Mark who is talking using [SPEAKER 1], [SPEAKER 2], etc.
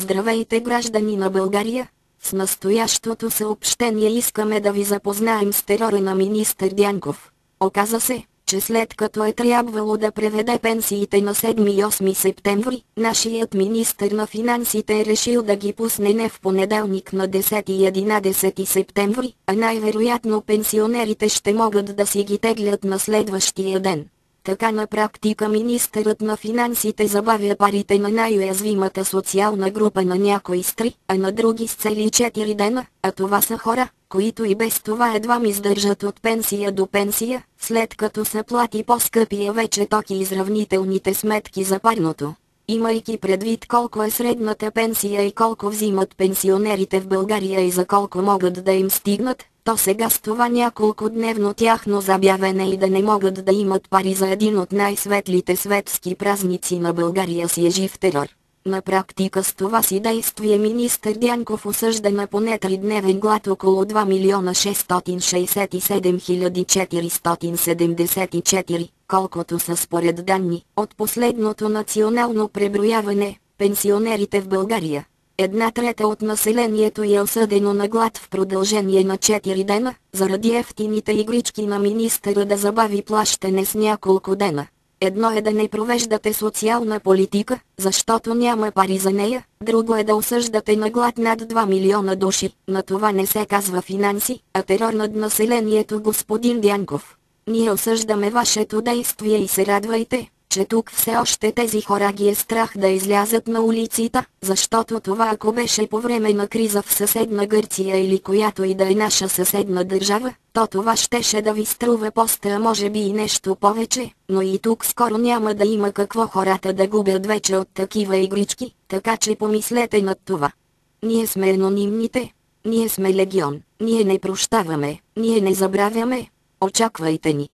[SPEAKER 1] Здравейте, граждани на България! С настоящото съобщение искаме да ви запознаем с терора на министър Дянков. Оказа се, че след като е трябвало да преведе пенсиите на 7 и 8 септември, нашият министър на финансите е решил да ги пусне не в понеделник на 10 и 11 септември, а най-вероятно пенсионерите ще могат да си ги теглят на следващия ден. Така на практика министърът на финансите забавя парите на най-уязвимата социална група на някои с 3, а на други с цели 4 дена, а това са хора, които и без това едва издържат от пенсия до пенсия, след като са плати по-скъпия вече токи изравнителните сметки за парното. Имайки предвид колко е средната пенсия и колко взимат пенсионерите в България и за колко могат да им стигнат, то сега с това няколкодневно тяхно забяване и да не могат да имат пари за един от най-светлите светски празници на България си е жив терор. На практика с това си действие министър Дянков осъжда на поне 3-дневен глад около 2 милиона 667 474, колкото са според данни от последното национално преброяване, пенсионерите в България. 1/3 от населението е осъдено на глад в продължение на 4 дена, заради ефтините игрички на министъра да забави плащане с няколко дена. Едно е да не провеждате социална политика, защото няма пари за нея, друго е да осъждате на глад над 2 милиона души, на това не се казва финанси, а терор над населението, господин Дянков. Ние осъждаме вашето действие и се радвайте, че тук все още тези хора ги е страх да излязат на улицата, защото това ако беше по време на криза в съседна Гърция или която и да е наша съседна държава, то това щеше да ви струва поста, а може би и нещо повече, но и тук скоро няма да има какво хората да губят вече от такива игрички, така че помислете над това. Ние сме анонимните, ние сме легион, ние не прощаваме, ние не забравяме, очаквайте ни.